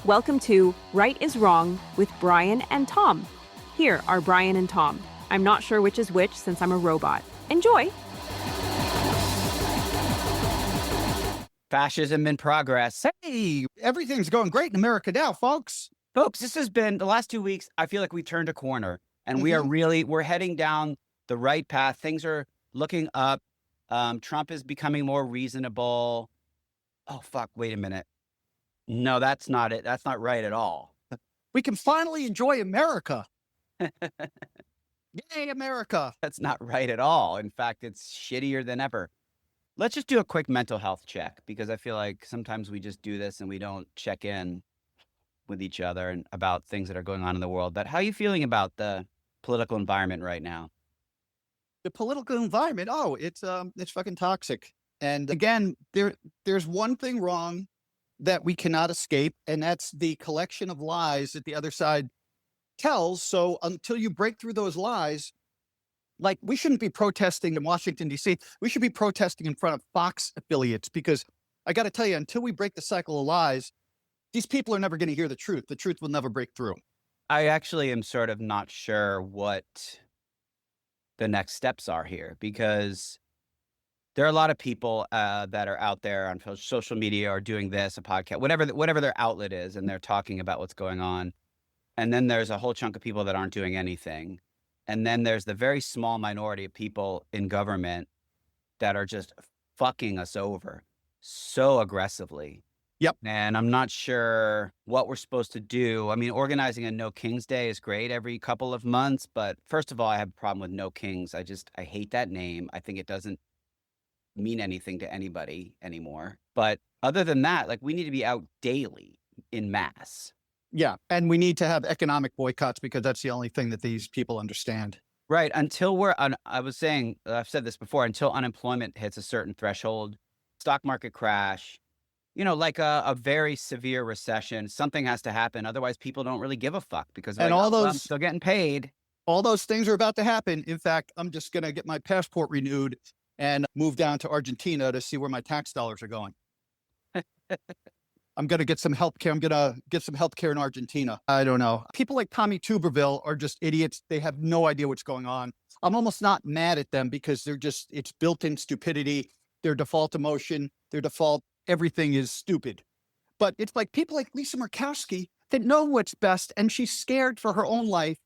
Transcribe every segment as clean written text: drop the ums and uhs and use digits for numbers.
Welcome to Right is Wrong with Brian and Tom. Here are Brian and Tom. I'm not sure which is which since I'm a robot. Enjoy! Fascism in progress. Hey, everything's going great in America now, folks. Folks, this has been the last 2 weeks. I feel like we turned a corner and we're heading down the right path. Things are looking up. Trump is becoming more reasonable. Oh, fuck. Wait a minute. No, that's not it. That's not right at all. We can finally enjoy America. Yay, America. That's not right at all. In fact, it's shittier than ever. Let's just do a quick mental health check because I feel like sometimes we just do this and we don't check in with each other and about things that are going on in the world. But how are you feeling about the political environment right now? The political environment, it's fucking toxic. And again, there's one thing wrong that we cannot escape, and that's the collection of lies that the other side tells. So until you break through those lies, like we shouldn't be protesting in Washington, D.C. We should be protesting in front of Fox affiliates because I got to tell you, until we break the cycle of lies, these people are never going to hear the truth. The truth will never break through. I actually am sort of not sure what the next steps are here because there are a lot of people that are out there on social media or doing this, a podcast, whatever their outlet is, and they're talking about what's going on. And then there's a whole chunk of people that aren't doing anything. And then there's the very small minority of people in government that are just fucking us over so aggressively. Yep. And I'm not sure what we're supposed to do. I mean, organizing a No Kings Day is great every couple of months. But first of all, I have a problem with No Kings. I hate that name. I think it doesn't mean anything to anybody anymore. But other than that, like we need to be out daily in mass. Yeah. And we need to have economic boycotts because that's the only thing that these people understand. Right. Until I've said this before, until unemployment hits a certain threshold, stock market crash, like a very severe recession, something has to happen. Otherwise, people don't really give a fuck because I'm still getting paid. All those things are about to happen. In fact, I'm just going to get my passport renewed and move down to Argentina to see where my tax dollars are going. I'm going to get some healthcare. I'm going to get some healthcare in Argentina. I don't know. People like Tommy Tuberville are just idiots. They have no idea what's going on. I'm almost not mad at them because it's built-in stupidity. Their default emotion, everything is stupid. But it's like people like Lisa Murkowski that know what's best and she's scared for her own life.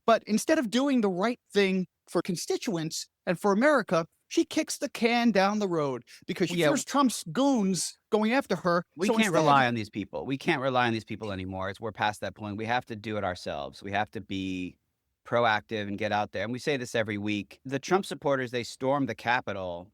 But instead of doing the right thing for constituents and for America, she kicks the can down the road because she fears Trump's goons going after her. We can't rely on these people. We can't rely on these people anymore. We're past that point. We have to do it ourselves. We have to be proactive and get out there. And we say this every week. The Trump supporters, they stormed the Capitol.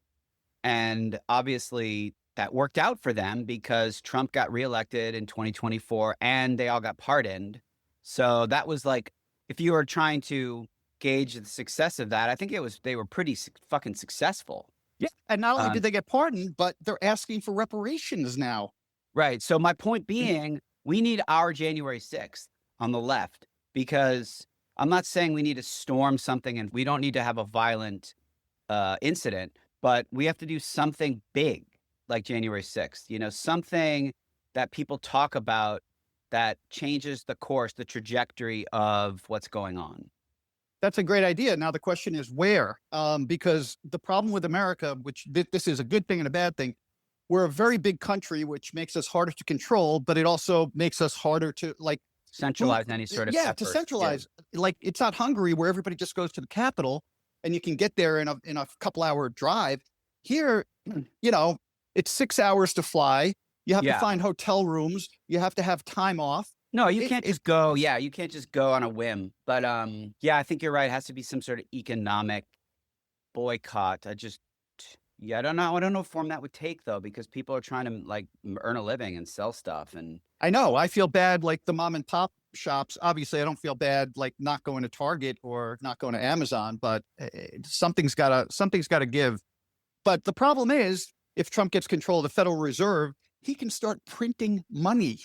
And obviously that worked out for them because Trump got reelected in 2024 and they all got pardoned. So that was like, if you were trying to gauge the success of that, I think they were pretty fucking successful. Yeah. And not only did they get pardoned, but they're asking for reparations now. Right. So my point being, we need our January 6th on the left because I'm not saying we need to storm something and we don't need to have a violent incident, but we have to do something big like January 6th, something that people talk about that changes the course, the trajectory of what's going on. That's a great idea. Now, the question is where? Because the problem with America, which this is a good thing and a bad thing, we're a very big country, which makes us harder to control, but it also makes us harder to centralize any sort of effort. To centralize. Yeah. Like it's not Hungary where everybody just goes to the Capitol and you can get there in a couple hour drive. Here, it's 6 hours to fly. You have to find hotel rooms. You have to have time off. No, you can't just go. Yeah, you can't just go on a whim. But I think you're right. It has to be some sort of economic boycott. I don't know. I don't know what form that would take though, because people are trying to earn a living and sell stuff. And I know I feel bad, like the mom and pop shops. Obviously, I don't feel bad like not going to Target or not going to Amazon, but something's gotta give. But the problem is, if Trump gets control of the Federal Reserve, he can start printing money.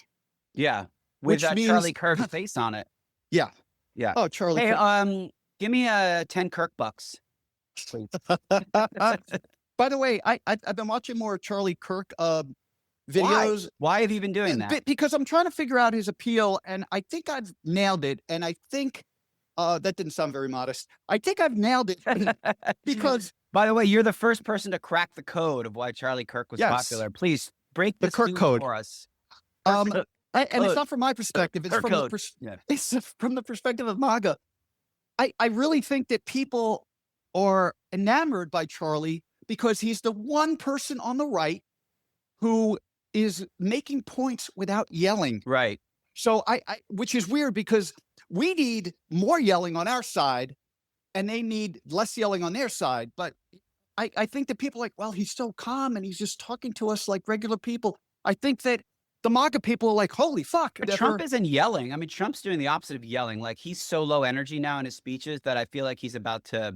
Yeah. With that Charlie Kirk face on it. Yeah. Yeah. Oh, Charlie. Hey, give me 10 Kirk bucks. By the way, I've been watching more Charlie Kirk videos. Why have you been doing that? Because I'm trying to figure out his appeal, and I think I've nailed it. And I think that didn't sound very modest. I think I've nailed it because, by the way, you're the first person to crack the code of why Charlie Kirk was yes, popular. Please break the this Kirk news code. for us. And it's code. not from my perspective. It's Kirk from code. it's from the perspective of MAGA. I really think that people are enamored by Charlie because he's the one person on the right who is making points without yelling. Right. So which is weird because we need more yelling on our side and they need less yelling on their side. But I think that people are like, well, he's so calm and he's just talking to us like regular people. I think that the MAGA people are like, holy fuck. But Trump isn't yelling. I mean, Trump's doing the opposite of yelling. Like, he's so low energy now in his speeches that I feel like he's about to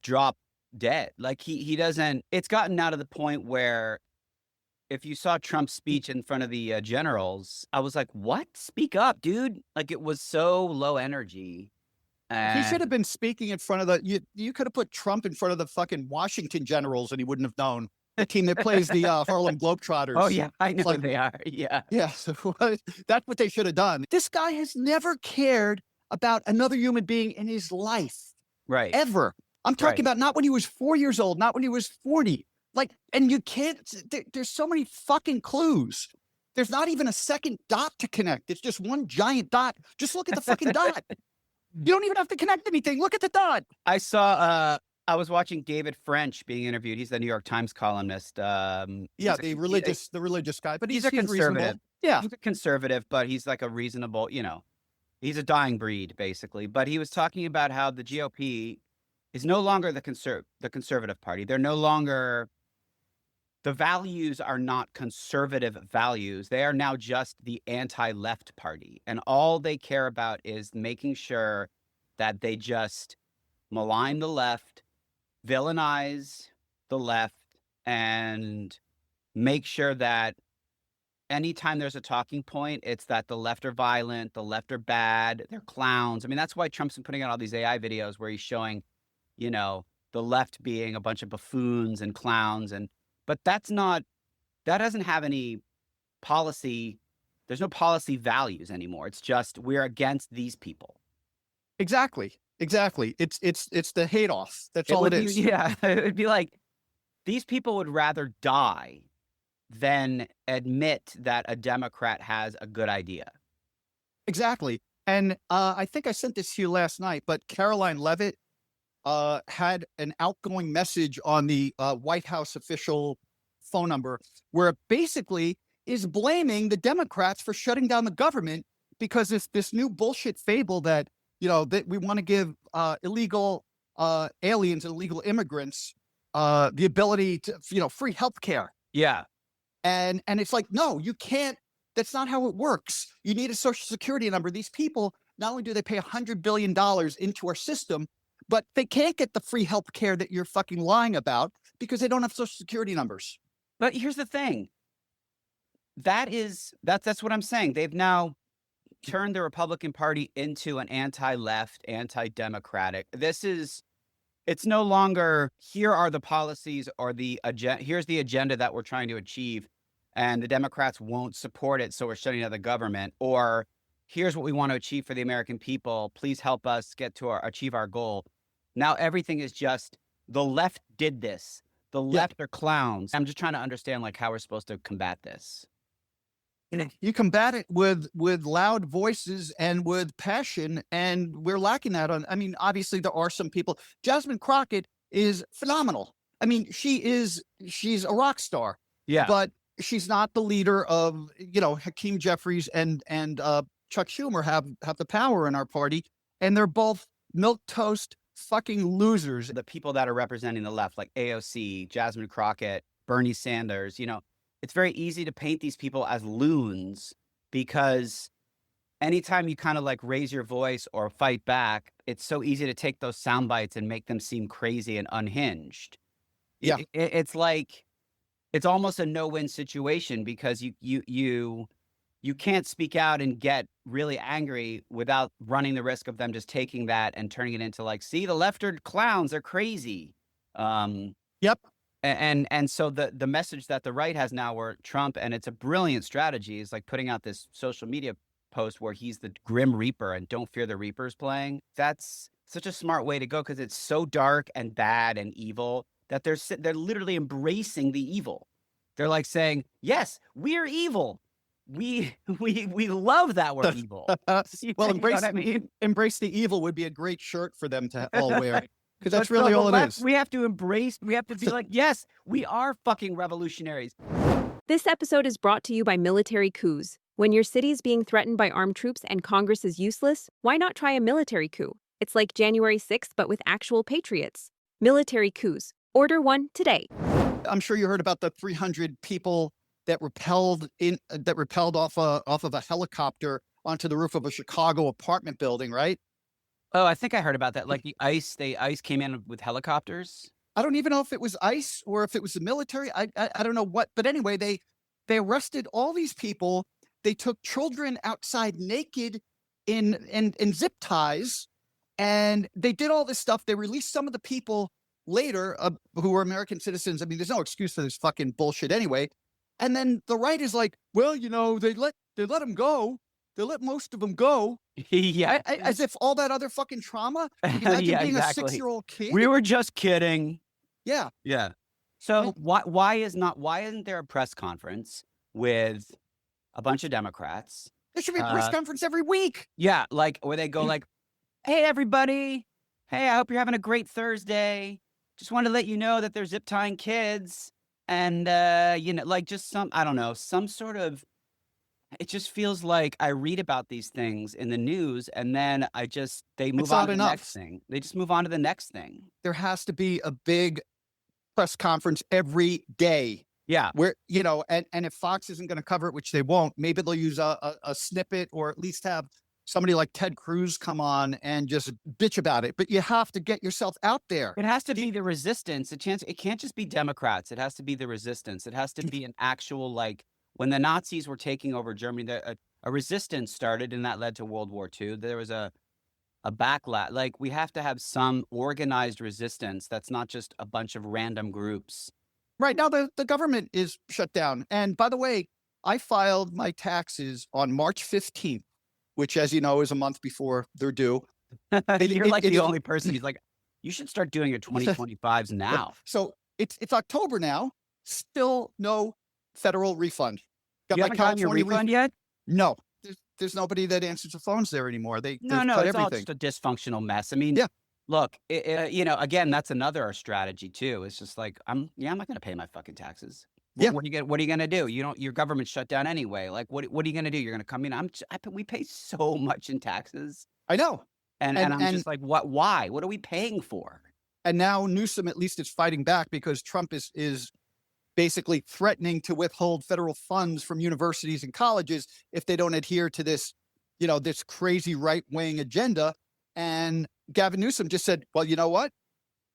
drop dead. Like, he doesn't, it's gotten now to the point where if you saw Trump's speech in front of the generals, I was like, what? Speak up, dude. Like, it was so low energy. He should have been speaking in front of the, you could have put Trump in front of the fucking Washington Generals and he wouldn't have known. The team that plays the Harlem Globetrotters. Oh, yeah, I know they are. Yeah. Yeah, so that's what they should have done. This guy has never cared about another human being in his life. Right. Ever. I'm talking about not when he was 4 years old, not when he was 40. Like, and you can't, there's so many fucking clues. There's not even a second dot to connect. It's just one giant dot. Just look at the fucking dot. You don't even have to connect anything. Look at the dot. I was watching David French being interviewed. He's the New York Times columnist. Yeah, the religious guy, but he's a conservative. Reasonable. Yeah, he's a conservative, but he's like a reasonable, he's a dying breed, basically. But he was talking about how the GOP is no longer the conservative party. They're no longer, the values are not conservative values. They are now just the anti-left party. And all they care about is making sure that they just malign the left, villainize the left, and make sure that anytime there's a talking point, it's that the left are violent, the left are bad, they're clowns. I mean, that's why Trump's been putting out all these AI videos where he's showing, the left being a bunch of buffoons and clowns. But that doesn't have any policy. There's no policy values anymore. It's just, we're against these people. Exactly. It's the hate off. That's all it is. Yeah. It'd be like, these people would rather die than admit that a Democrat has a good idea. Exactly. And I think I sent this to you last night, but Caroline Leavitt had an outgoing message on the White House official phone number where it basically is blaming the Democrats for shutting down the government because this new bullshit fable that, that we want to give illegal aliens and illegal immigrants the ability to, free healthcare. Yeah. And it's like, no, you can't. That's not how it works. You need a social security number. These people, not only do they pay $100 billion into our system, but they can't get the free health care that you're fucking lying about because they don't have social security numbers. But here's the thing. That's what I'm saying. They've now turned the Republican Party into an anti-left, anti-democratic. It's no longer, here are the policies or here's the agenda that we're trying to achieve, and the Democrats won't support it, so we're shutting down the government. Or here's what we want to achieve for the American people. Please help us achieve our goal. Now everything is just, the left did this. The left are clowns. I'm just trying to understand how we're supposed to combat this. You combat it with loud voices and with passion, and we're lacking that obviously there are some people. Jasmine Crockett is phenomenal. She's a rock star. Yeah. But she's not the leader of, Hakeem Jeffries and Chuck Schumer have the power in our party, and they're both milquetoast fucking losers. The people that are representing the left, like AOC, Jasmine Crockett, Bernie Sanders, it's very easy to paint these people as loons because anytime you kind of raise your voice or fight back, it's so easy to take those sound bites and make them seem crazy and unhinged. Yeah. It's like, it's almost a no-win situation because you can't speak out and get really angry without running the risk of them just taking that and turning it into see, the left are clowns, they're crazy. Yep. And so the message that the right has now, where Trump, and it's a brilliant strategy, is like putting out this social media post where he's the Grim Reaper and Don't Fear the Reaper's playing. That's such a smart way to go, because it's so dark and bad and evil that they're literally embracing the evil. They're like saying, yes, we're evil. We love that we're evil. Well, You know embrace what I mean? embrace the evil would be a great shirt for them to all wear, because that's But really the all it left, is. we have to be like, yes, we are fucking revolutionaries. This episode is brought to you by military coups. When your city is being threatened by armed troops and Congress is useless, why not try a military coup? It's like January 6th, but with actual patriots. Military coups. Order one today. I'm sure you heard about the 300 people that repelled off of a helicopter onto the roof of a Chicago apartment building, right? Oh, I think I heard about that. Like the ICE came in with helicopters. I don't even know if it was ICE or if it was the military. I don't know what, but anyway, they arrested all these people. They took children outside naked in zip ties, and they did all this stuff. They released some of the people later who were American citizens. I mean, there's no excuse for this fucking bullshit anyway. And then the right is like, well, they let them go. They let most of them go. Yeah. As if all that other fucking trauma. Can you imagine Yeah, being exactly. a 6-year-old kid? We were just kidding. Yeah. Yeah. So why isn't there a press conference with a bunch of Democrats? There should be a press conference every week. Yeah, like where they go like, hey, everybody. Hey, I hope you're having a great Thursday. Just wanted to let you know that they're zip tying kids. And, like just I don't know, some sort of, it just feels like I read about these things in the news, and then they move It's on not to the enough. next thing. They just move on to the next thing. There has to be a big press conference every day Yeah. where, and if Fox isn't going to cover it, which they won't, maybe they'll use a snippet, or at least have somebody like Ted Cruz come on and just bitch about it. But you have to get yourself out there. It has to be the resistance. It can't just be Democrats. It has to be the resistance. It has to be an actual, like, when the Nazis were taking over Germany, a resistance started, and that led to World War II. There was a backlash. Like, we have to have some organized resistance that's not just a bunch of random groups. Right now, the government is shut down. And by the way, I filed my taxes on March 15th, which, as you know, is a month before they're due. You're like the only person who's like, you should start doing your 2025s now. So it's October now. Still no federal refund. You haven't gotten your refund yet? No. There's nobody that answers the phones there anymore. They've No, cut it's all everything. just a dysfunctional mess. I mean, Yeah. Look, again, that's another strategy too. It's just like, I'm not going to pay my fucking taxes. Yeah. What are you going to do? Your government's shut down anyway. Like, what are you going to do? You're going to come in. We pay so much in taxes. I know. And I'm just like, why? What are we paying for? And now Newsom at least is fighting back, because Trump is basically threatening to withhold federal funds from universities and colleges if they don't adhere to this, this crazy right-wing agenda. And Gavin Newsom just said, well, you know what?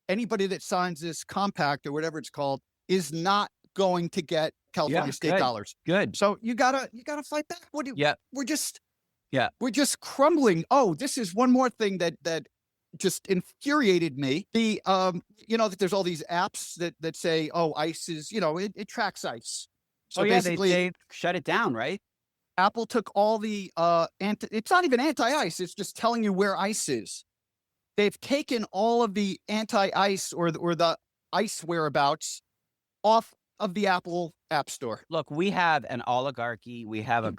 Anybody that signs this compact, or whatever it's called, is not going to get California state dollars. Good. So you gotta fight back. We're just crumbling. Oh, this is one more thing that just infuriated me. The that there's all these apps that say, oh, ICE is, it tracks ICE. So basically, they shut it down, right? Apple took all the it's not even anti-ICE, it's just telling you where ICE is. They've taken all of the anti-ICE or the ICE whereabouts off of the Apple App Store. Look, we have an oligarchy. We have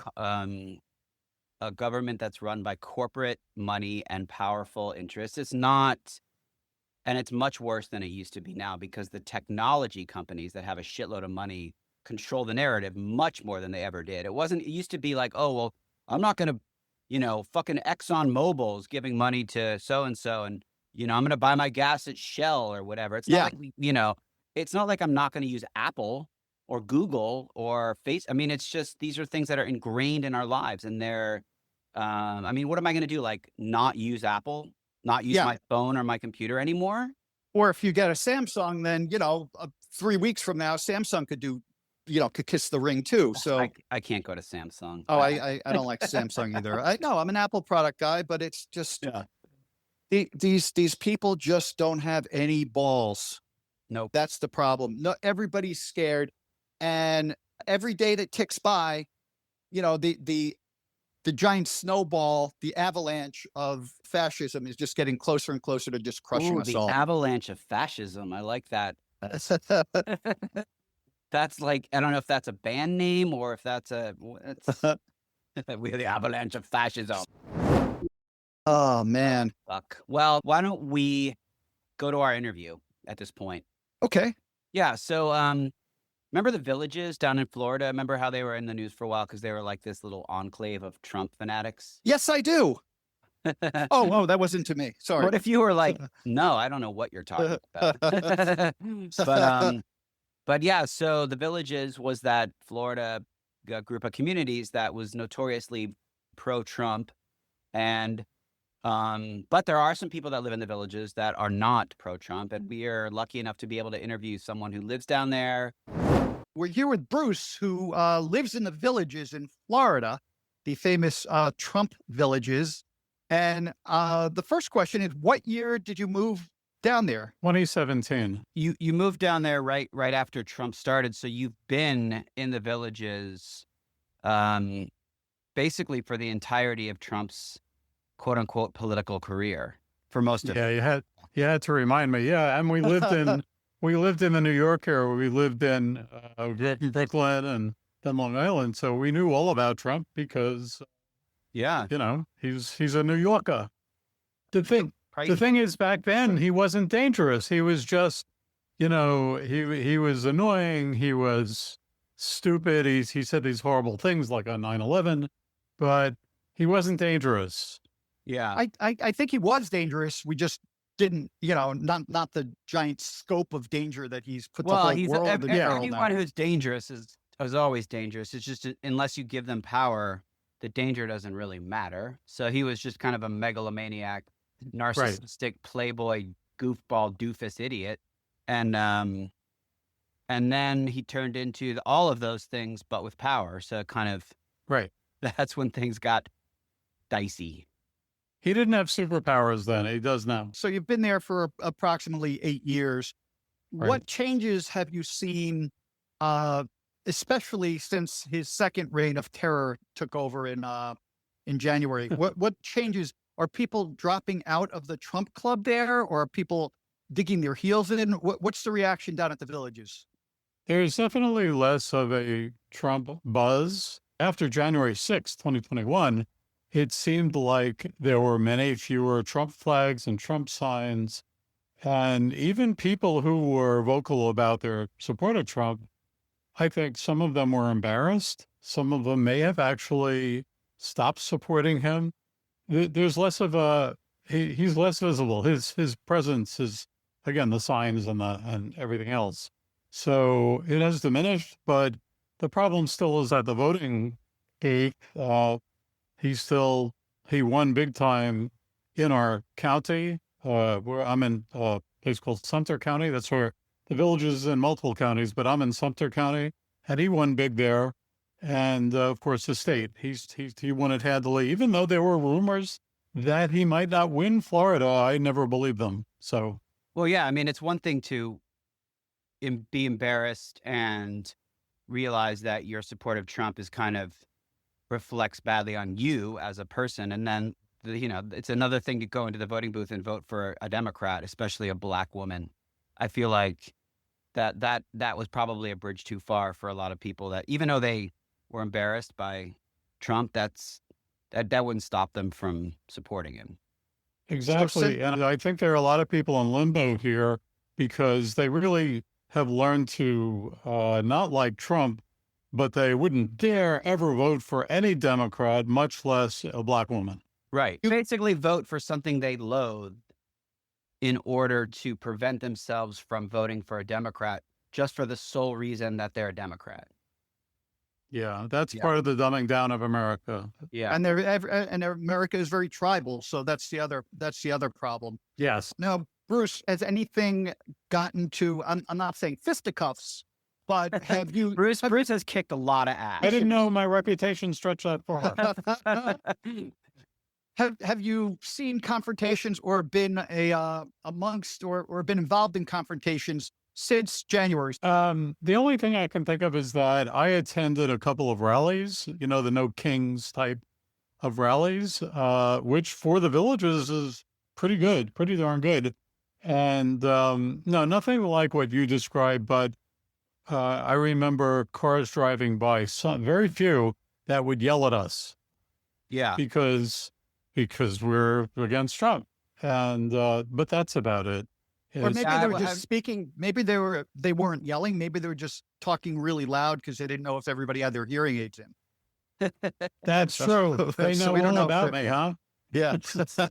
a government that's run by corporate money and powerful interests. It's not, and it's much worse than it used to be now, because the technology companies that have a shitload of money control the narrative much more than they ever did. It used to be like, oh, well, I'm not going to, fucking Exxon Mobil's giving money to so-and-so, and, I'm going to buy my gas at Shell or whatever. It's not like, it's not like I'm not going to use Apple or Google or Face. I mean, it's just, these are things that are ingrained in our lives, and they're, what am I going to do? Like, not use Apple, not use my phone or my computer anymore? Or if you get a Samsung, then, 3 weeks from now, Samsung could kiss the ring too. So I can't go to Samsung. Oh, I don't like Samsung either. I'm an Apple product guy, but it's just these people just don't have any balls. Nope. That's the problem. No, everybody's scared, and every day that ticks by, the giant snowball, the avalanche of fascism is just getting closer and closer to just crushing Ooh, us the all. avalanche of fascism. I like that. That's like, I don't know if that's a band name or if that's we're the avalanche of fascism. Oh man. Fuck. Well, why don't we go to our interview at this point? Okay. Yeah. So, remember the villages down in Florida? Remember how they were in the news for a while because they were like this little enclave of Trump fanatics? Yes, I do. Oh, that wasn't to me. Sorry. What if you were like, no, I don't know what you're talking about. But yeah, so the villages was that Florida group of communities that was notoriously pro-Trump, and but there are some people that live in the villages that are not pro-Trump, and we are lucky enough to be able to interview someone who lives down there. We're here with Bruce, who lives in the villages in Florida, the famous Trump villages. And the first question is, what year did you move down there? 2017. You moved down there right after Trump started, so you've been in the villages basically for the entirety of Trump's quote unquote political career for most of it. Yeah, you had to remind me. Yeah, and we lived in the New York area. We lived in Brooklyn and then Long Island, so we knew all about Trump because Yeah. he's a New Yorker. The thing is, back then he wasn't dangerous. He was just, he was annoying. He was stupid. He said these horrible things like on 9/11, but he wasn't dangerous. Yeah. I think he was dangerous. We just didn't, not the giant scope of danger that he's put the whole world in peril Anyone now. who's dangerous is always dangerous. It's just unless you give them power, the danger doesn't really matter. So he was just kind of a megalomaniac, narcissistic playboy, goofball, doofus idiot. And then he turned into all of those things, but with power. So kind of, Right. that's when things got dicey. He didn't have superpowers then. He does now. So you've been there for approximately 8 years. Right. What changes have you seen, especially since his second reign of terror took over in January? What changes? Are people dropping out of the Trump club there, or are people digging their heels in? What's the reaction down at the villages? There's definitely less of a Trump buzz. After January 6th, 2021, it seemed like there were many fewer Trump flags and Trump signs. And even people who were vocal about their support of Trump, I think some of them were embarrassed. Some of them may have actually stopped supporting him. There's less of he's less visible. His presence is, again, the signs and everything else. So it has diminished, but the problem still is at the voting gate. He won big time in our county, where I'm in a place called Sumter County. That's where the village is in multiple counties, but I'm in Sumter County, and he won big there. And of course, the state, he won it handily, even though there were rumors that he might not win Florida. I never believed them. So, well, yeah, I mean, it's one thing to be embarrassed and realize that your support of Trump is kind of reflects badly on you as a person. And then, it's another thing to go into the voting booth and vote for a Democrat, especially a Black woman. I feel like that was probably a bridge too far for a lot of people, that even though they were embarrassed by Trump, that wouldn't stop them from supporting him. Exactly. And I think there are a lot of people in limbo here because they really have learned to not like Trump, but they wouldn't dare ever vote for any Democrat, much less a Black woman. Right. You basically vote for something they loathe in order to prevent themselves from voting for a Democrat just for the sole reason that they're a Democrat. Yeah, that's part of the dumbing down of America. Yeah. And America is very tribal, so that's the other problem. Yes. Now, Bruce, has anything gotten to? I'm not saying fisticuffs, but have you? Bruce has kicked a lot of ass. I didn't know my reputation stretched that far. Have you seen confrontations or been amongst or been involved in confrontations since January. The only thing I can think of is that I attended a couple of rallies, the No Kings type of rallies, which for the villages is pretty good, pretty darn good. And no, nothing like what you described, but I remember cars driving by, some very few that would yell at us Yeah. because we're against Trump. And but that's about it. Or It's- maybe Yeah, they were well, just I've- speaking. Maybe they weren't yelling. Maybe they were just talking really loud because they didn't know if everybody had their hearing aids in. that's So- true. They so know we don't all know if about they're- me, huh? Yeah. So,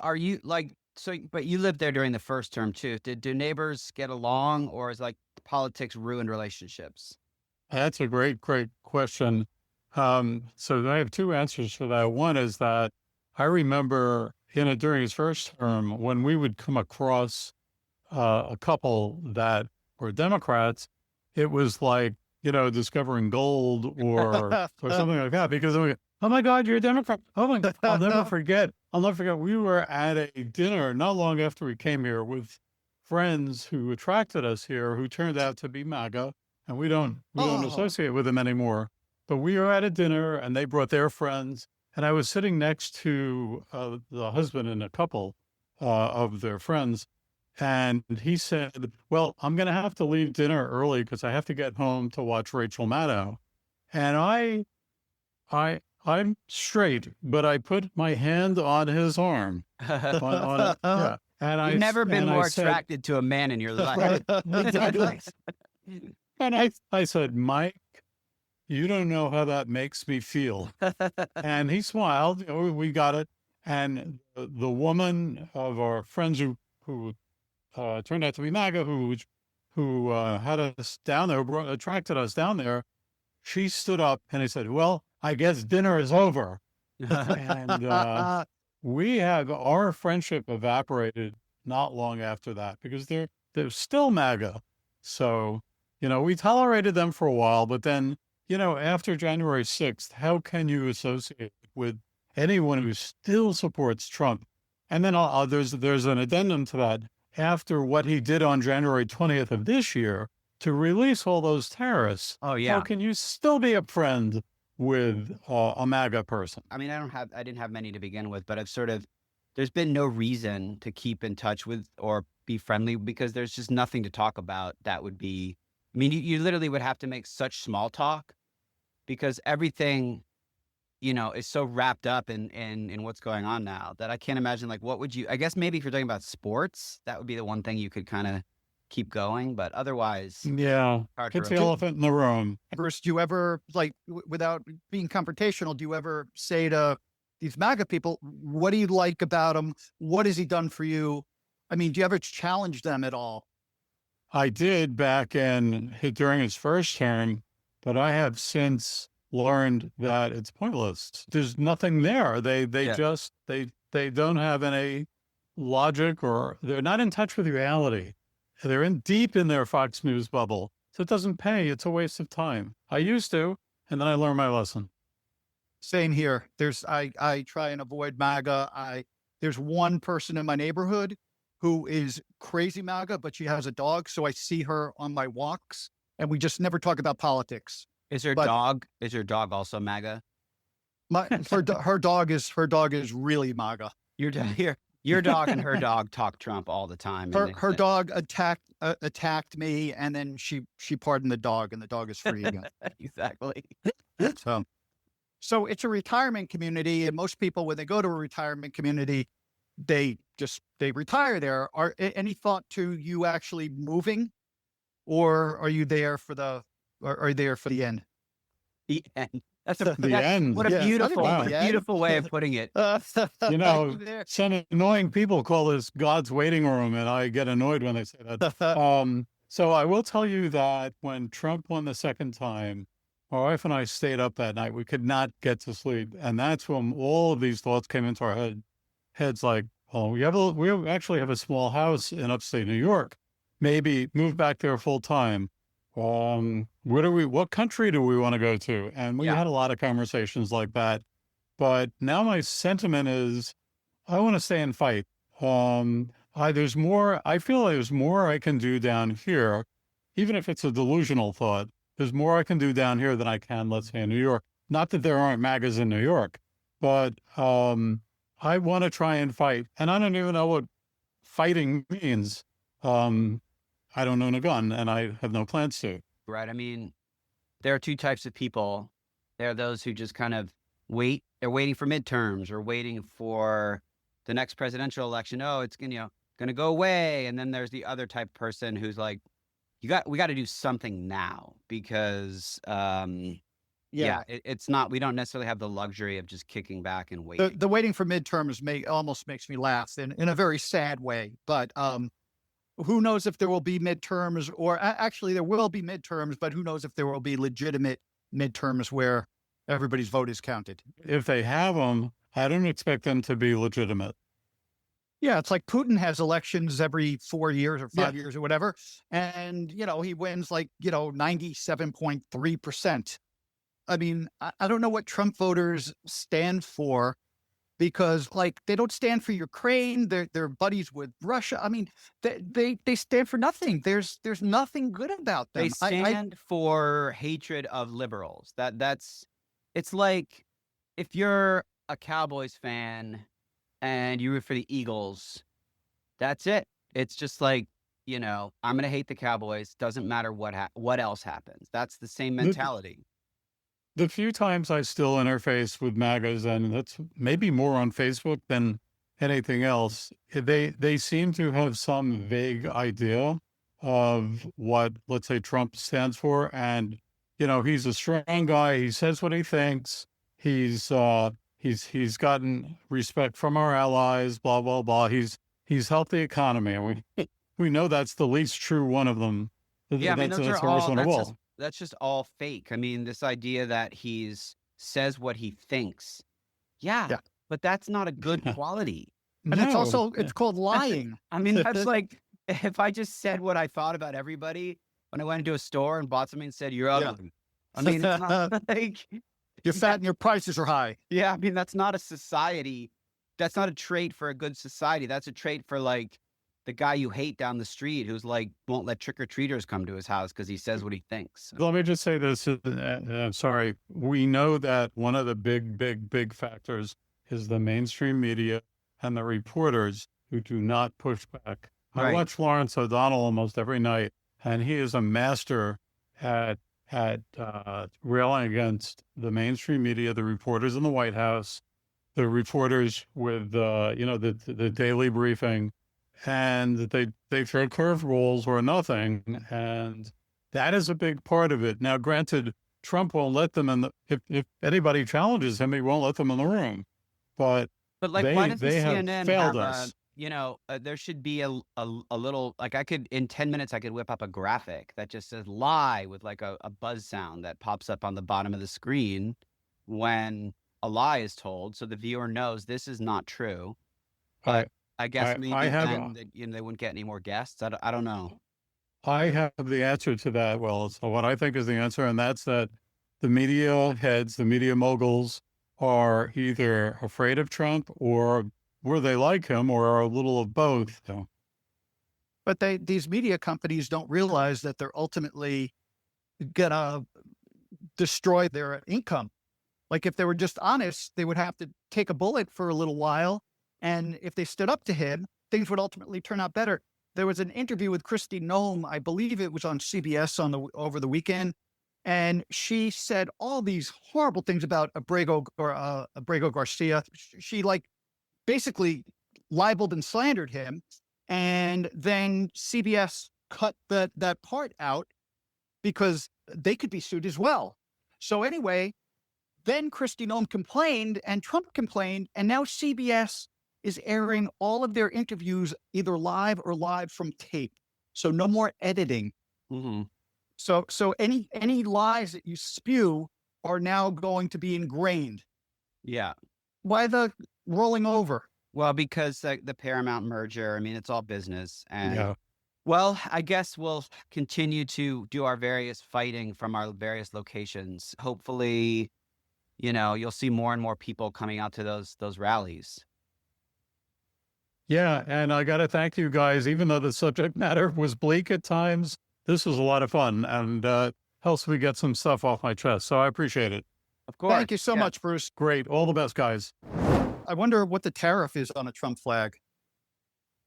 are you like so? But you lived there during the first term too. Do neighbors get along, or is like politics ruined relationships? That's a great question. So I have two answers for that. One is that I remember during his first term when we would come across a couple that were Democrats, it was like, discovering gold or something like that. Because we, oh my God, you're a Democrat. Oh my God, I'll never forget. We were at a dinner not long after we came here with friends who attracted us here, who turned out to be MAGA, and we don't Oh. associate with them anymore. But we were at a dinner, and they brought their friends, and I was sitting next to the husband and a couple of their friends, and he said, "Well, I'm going to have to leave dinner early because I have to get home to watch Rachel Maddow." And I'm straight, but I put my hand on his arm. Yeah. And You've never been more said, attracted to a man in your life. Exactly. And I said, "Mike, you don't know how that makes me feel." And he smiled. We got it. And the woman of our friends who turned out to be MAGA, who had us down there, attracted us down there, she stood up and he said, "Well, I guess dinner is over." And our friendship evaporated not long after that because they're still MAGA. So, we tolerated them for a while, but then, after January 6th, how can you associate with anyone who still supports Trump? And then there's an addendum to that. After what he did on January 20th of this year to release all those terrorists, Oh yeah. how can you still be a friend with a MAGA person? I mean, I didn't have many to begin with, but there's been no reason to keep in touch with or be friendly because there's just nothing to talk about that would be, I mean, you literally would have to make such small talk because everything, is so wrapped up in what's going on now that I can't imagine, like, I guess maybe if you're talking about sports, that would be the one thing you could kind of keep going, but otherwise, Yeah. hard to It's the relate. elephant in the room. Bruce, do you ever, like, without being confrontational, do you ever say to these MAGA people, what do you like about him? What has he done for you? I mean, do you ever challenge them at all? I did back during his first term, but I have since learned that it's pointless. There's nothing there. They Yeah. just they don't have any logic, or they're not in touch with reality. They're deep in their Fox News bubble. So it doesn't pay. It's a waste of time. I used to, and then I learned my lesson. Same here. I try and avoid MAGA. There's one person in my neighborhood who is crazy MAGA, but she has a dog. So I see her on my walks and we just never talk about politics. Is your But- dog also MAGA? Her dog is really MAGA. Your dog and her dog talk Trump all the time. and Her dog attacked me, and then she pardoned the dog, and the dog is free again. Exactly. So it's a retirement community, and most people, when they go to a retirement community, they retire there. Any thought to you actually moving, or are you there for the end? The end. That's The end. What a Yes, beautiful, I what think a the beautiful way of putting it. There. Some annoying people call this God's waiting room, and I get annoyed when they say that. So I will tell you that when Trump won the second time, my wife and I stayed up that night. We could not get to sleep. And that's when all of these thoughts came into our heads like, oh, we actually have a small house in upstate New York. Maybe move back there full time. What country do we want to go to? And we had a lot of conversations like that. But now my sentiment is I want to stay and fight. there's more, I feel there's more I can do down here, even if it's a delusional thought. There's more I can do down here than I can, let's say, in New York. Not that there aren't MAGAs in New York, but I want to try and fight. And I don't even know what fighting means. I don't own a gun and I have no plans to. Right. I mean, there are two types of people. There are those who just kind of wait. They're waiting for midterms or waiting for the next presidential election. Oh, it's going to go away. And then there's the other type of person who's like, we got to do something now because, it's not, we don't necessarily have the luxury of just kicking back and waiting. The waiting for midterms almost makes me laugh in a very sad way. But who knows if there will be midterms, or actually there will be midterms, but who knows if there will be legitimate midterms where everybody's vote is counted. If they have them, I don't expect them to be legitimate. Yeah, it's like Putin has elections every 4 years or 5 years or whatever. And, he wins 97.3%. I mean, I don't know what Trump voters stand for, because they don't stand for Ukraine. They're buddies with Russia. I mean, they stand for nothing. There's nothing good about them. They stand for hatred of liberals. It's like if you're a Cowboys fan and you root for the Eagles, that's it. It's just like, I'm going to hate the Cowboys. Doesn't matter what else happens. That's the same mentality. The few times I still interface with MAGAs, and that's maybe more on Facebook than anything else, they seem to have some vague idea of what, let's say, Trump stands for. And, he's a strong guy. He says what he thinks. He's gotten respect from our allies, blah, blah, blah. He's helped the economy. And we know that's the least true one of them. Yeah, that's the worst one of all. That's just all fake. I mean, this idea that says what he thinks. Yeah, but that's not a good quality. And it's called lying. I mean, that's like, if I just said what I thought about everybody when I went into a store and bought something and said, you're ugly. I mean, it's not like... You're fat and your prices are high. Yeah, I mean, that's not a society. That's not a trait for a good society. That's a trait for the guy you hate down the street who's won't let trick-or-treaters come to his house because he says what he thinks. Let me just say this. I'm sorry. We know that one of the big factors is the mainstream media and the reporters who do not push back. Right. I watch Lawrence O'Donnell almost every night, and he is a master at railing against the mainstream media, the reporters in the White House, the reporters with the daily briefing, and they throw curveballs or nothing, and that is a big part of it. Now, granted, Trump won't let them in. If anybody challenges him, he won't let them in the room. But why doesn't CNN have failed have us. There should be a little, in 10 minutes, I could whip up a graphic that just says lie with a buzz sound that pops up on the bottom of the screen when a lie is told. So the viewer knows this is not true. But I guess maybe they wouldn't get any more guests. I don't know. I have the answer to that. Well, so what I think is the answer, and that's that the media heads, the media moguls are either afraid of Trump or they like him or are a little of both. So. But these media companies don't realize that they're ultimately going to destroy their income. If they were just honest, they would have to take a bullet for a little while. And if they stood up to him, things would ultimately turn out better. There was an interview with Kristi Noem, I believe it was on CBS over the weekend, and she said all these horrible things about Abrego Garcia. She basically libeled and slandered him, and then CBS cut that part out because they could be sued as well. So anyway, then Kristi Noem complained, and Trump complained, and now CBS is airing all of their interviews either live or live from tape. So no more editing. Mm-hmm. So any lies that you spew are now going to be ingrained. Yeah. Why the rolling over? Well, because the Paramount merger, I mean, it's all business. And Yeah. Well, I guess we'll continue to do our various fighting from our various locations. Hopefully, you'll see more and more people coming out to those rallies. Yeah, and I got to thank you guys, even though the subject matter was bleak at times. This was a lot of fun and helps me get some stuff off my chest. So I appreciate it. Of course. Thank you so Yeah. much, Bruce. Great. All the best, guys. I wonder what the tariff is on a Trump flag.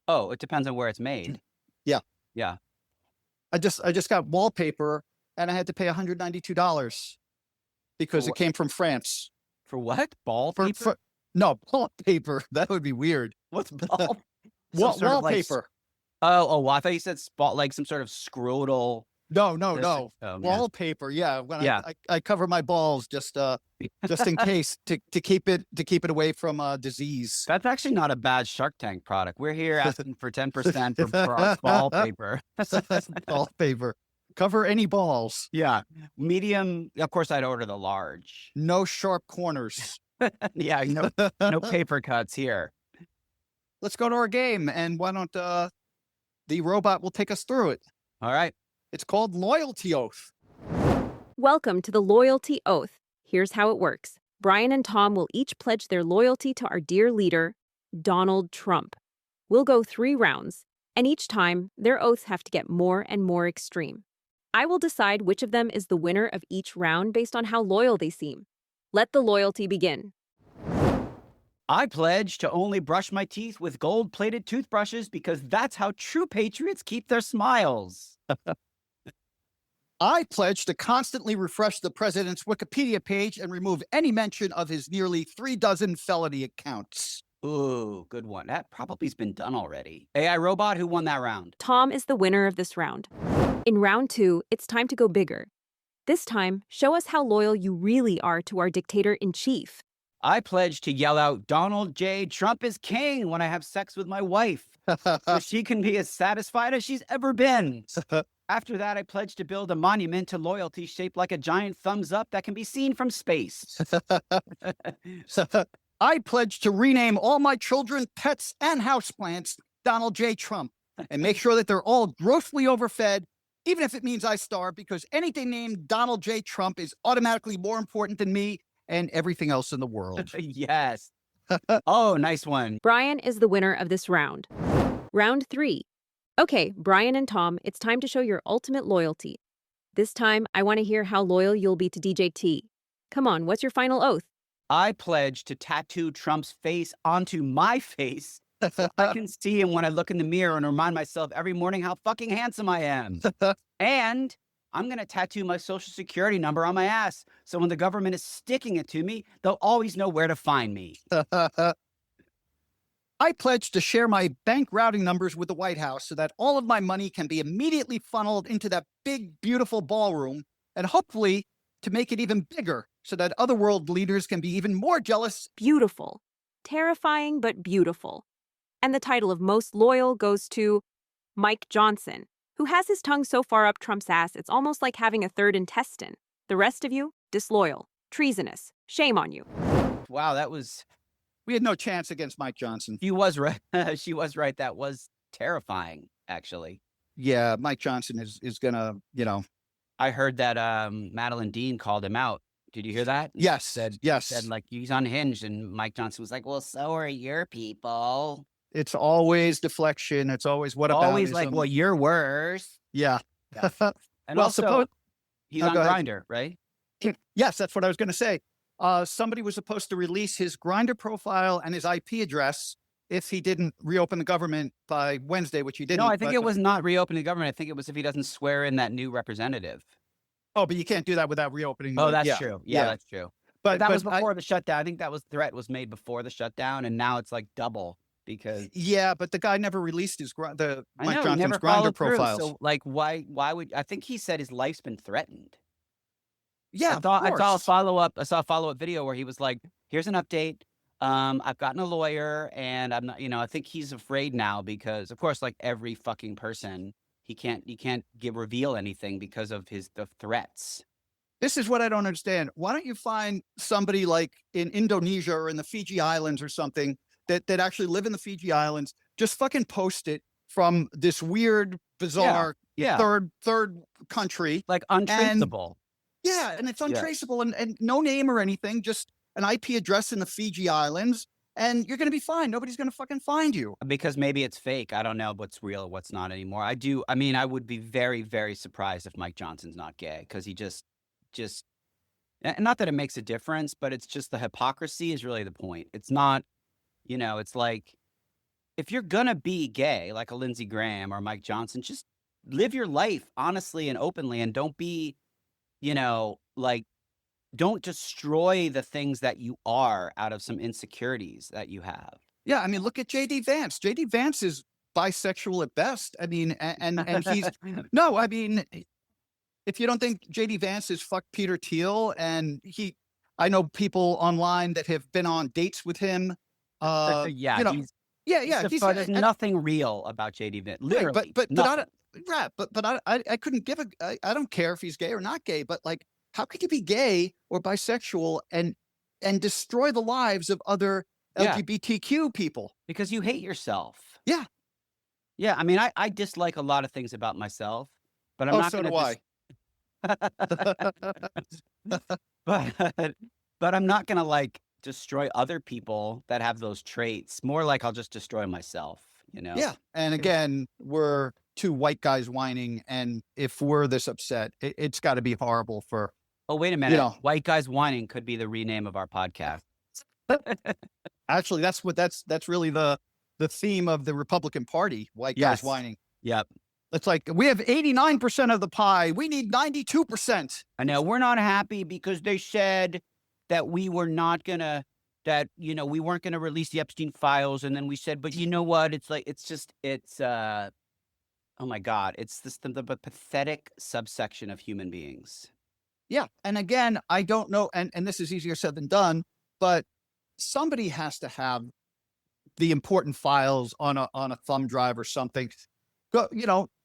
Oh, it depends on where it's made. Yeah. Yeah. I just got wallpaper and I had to pay $192 because it came from France. For what? Ball For, paper? for no wallpaper. That would be weird. What's ball? Some sort of, like, Wallpaper. well, I thought you said spot, like some sort of scrotal. No. Oh, man. Wallpaper. Yeah. When Yeah. I cover my balls just in case to keep it away from disease. That's actually not a bad Shark Tank product. We're here asking for 10% for ball paper. Wallpaper. Cover any balls. Yeah. Medium. Of course, I'd order the large. No sharp corners. Yeah. No paper cuts here. Let's go to our game, and why don't the robot will take us through it. All right. It's called Loyalty Oath. Welcome to the Loyalty Oath. Here's how it works. Brian and Tom will each pledge their loyalty to our dear leader, Donald Trump. We'll go 3 rounds, and each time, their oaths have to get more and more extreme. I will decide which of them is the winner of each round based on how loyal they seem. Let the loyalty begin. I pledge to only brush my teeth with gold-plated toothbrushes because that's how true patriots keep their smiles. I pledge to constantly refresh the president's Wikipedia page and remove any mention of his nearly 3 dozen felony accounts. Ooh, good one. That probably's been done already. AI robot, who won that round? Tom is the winner of this round. In round 2, it's time to go bigger. This time, show us how loyal you really are to our dictator-in-chief. I pledge to yell out, Donald J. Trump is king when I have sex with my wife, so she can be as satisfied as she's ever been. After that, I pledge to build a monument to loyalty shaped like a giant thumbs up that can be seen from space. I pledge to rename all my children, pets, and houseplants Donald J. Trump and make sure that they're all grossly overfed, even if it means I starve, because anything named Donald J. Trump is automatically more important than me and everything else in the world. Yes. Oh, nice one. Brian is the winner of this round. Round 3. Okay, Brian and Tom, it's time to show your ultimate loyalty. This time, I want to hear how loyal you'll be to DJ T. Come on, what's your final oath? I pledge to tattoo Trump's face onto my face so I can see him when I look in the mirror and remind myself every morning how fucking handsome I am. And I'm going to tattoo my social security number on my ass, so when the government is sticking it to me, they'll always know where to find me. I pledge to share my bank routing numbers with the White House so that all of my money can be immediately funneled into that big, beautiful ballroom, and hopefully to make it even bigger so that other world leaders can be even more jealous. Beautiful. Terrifying, but beautiful. And the title of most loyal goes to Mike Johnson, who has his tongue so far up Trump's ass it's almost like having a third intestine. The rest of you, disloyal, treasonous. Shame on you. Wow, that was... We had no chance against Mike Johnson. She was right. She was right. That was terrifying, actually. Yeah, Mike Johnson is gonna, I heard that Madeline Dean called him out. Did you hear that? Yes, Said, yes. like, he's unhinged. And Mike Johnson was like, well, so are your people. It's always deflection. It's always what about Always like, well, you're worse. Yeah. Yeah. And Well, also, he's on go ahead. Grindr, right? Yes, that's what I was going to say. Somebody was supposed to release his Grindr profile and his IP address if he didn't reopen the government by Wednesday, which he didn't. No, I think it was not reopening the government. I think it was if he doesn't swear in that new representative. Oh, but you can't do that without reopening. Oh, that's true. Yeah, that's true. But that was before the shutdown. I think that threat was made before the shutdown, and now it's like double because. Yeah, but the guy never released his Mike Johnson's Grindr profiles. So, like, why would I think he said his life's been threatened? Yeah, I saw a follow-up video where he was like, here's an update. I've gotten a lawyer and I'm not, I think he's afraid now because of course, like every fucking person, he can't reveal anything because of the threats. This is what I don't understand. Why don't you find somebody like in Indonesia or in the Fiji Islands or something that actually live in the Fiji Islands, just fucking post it from this weird, bizarre third country. Like untraceable. And it's untraceable and no name or anything, just an IP address in the Fiji Islands. and you're going to be fine. Nobody's going to fucking find you. Because maybe it's fake. I don't know what's real or what's not anymore. I mean, I would be very, very surprised if Mike Johnson's not gay, because he just, and not that it makes a difference, but it's just the hypocrisy is really the point. It's not, it's like, if you're going to be gay, like a Lindsey Graham or Mike Johnson, just live your life honestly and openly, and don't be, like, don't destroy the things that you are out of some insecurities that you have. Yeah, I mean, look at J.D. Vance. J.D. Vance is bisexual at best. I mean, and he's no, I mean, if you don't think J.D. Vance is fuck Peter Thiel, and I know people online that have been on dates with him. Yeah, There's nothing real about J.D. Vance. Literally, but I couldn't give I don't care if he's gay or not gay, but like, how could you be gay or bisexual and destroy the lives of other LGBTQ people? Because you hate yourself. Yeah. Yeah, I mean, I dislike a lot of things about myself, but I'm not so going do I. But I'm not going to like destroy other people that have those traits. More like I'll just destroy myself, Yeah. And again, we're two white guys whining, and if we're this upset, it's got to be horrible for. Oh, wait a minute. White Guys Whining could be the rename of our podcast. Actually, that's really the theme of the Republican Party. White guys whining. Yep. It's like, we have 89% of the pie. We need 92%. I know we're not happy because they said that we were not gonna, we weren't gonna release the Epstein files, and then we said, but you know what? It's like, oh my God, it's the pathetic subsection of human beings. Yeah. And again, I don't know. And this is easier said than done, but somebody has to have the important files on a thumb drive or something. Go,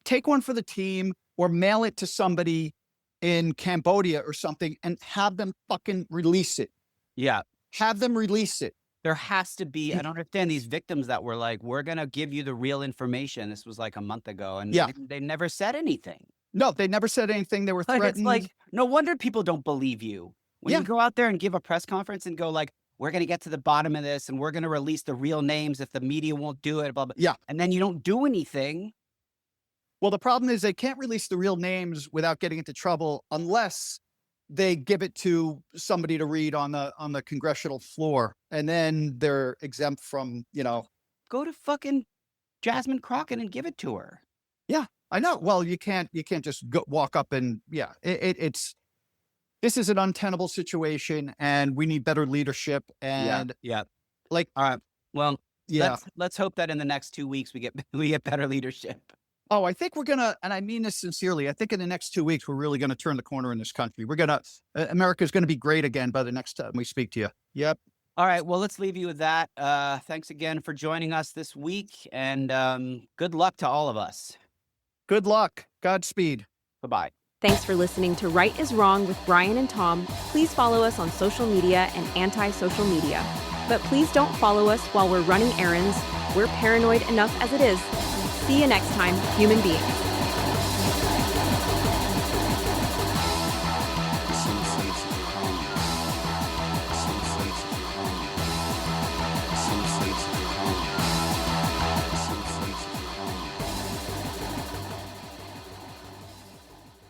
take one for the team or mail it to somebody in Cambodia or something and have them fucking release it. Yeah. Have them release it. There has to be, I don't understand these victims that were like, we're going to give you the real information. This was like a month ago, and they never said anything. No, they never said anything. They were threatened. It's like, no wonder people don't believe you. When you go out there and give a press conference and go like, we're going to get to the bottom of this, and we're going to release the real names if the media won't do it, blah, blah. Yeah. And then you don't do anything. Well, the problem is they can't release the real names without getting into trouble unless they give it to somebody to read on the congressional floor, and then they're exempt from, Go to fucking Jasmine Crockett and give it to her. Yeah, I know. Well, you can't just walk up and this is an untenable situation, and we need better leadership. And all right. Well, let's hope that in the next 2 weeks we get better leadership. Oh, I think we're gonna, and I mean this sincerely, I think in the next 2 weeks we're really gonna turn the corner in this country. America's gonna be great again by the next time we speak to you. Yep. All right. Well, let's leave you with that. Thanks again for joining us this week, and good luck to all of us. Good luck. Godspeed. Bye-bye. Thanks for listening to Right is Wrong with Brian and Tom. Please follow us on social media and anti-social media. But please don't follow us while we're running errands. We're paranoid enough as it is. See you next time, human beings.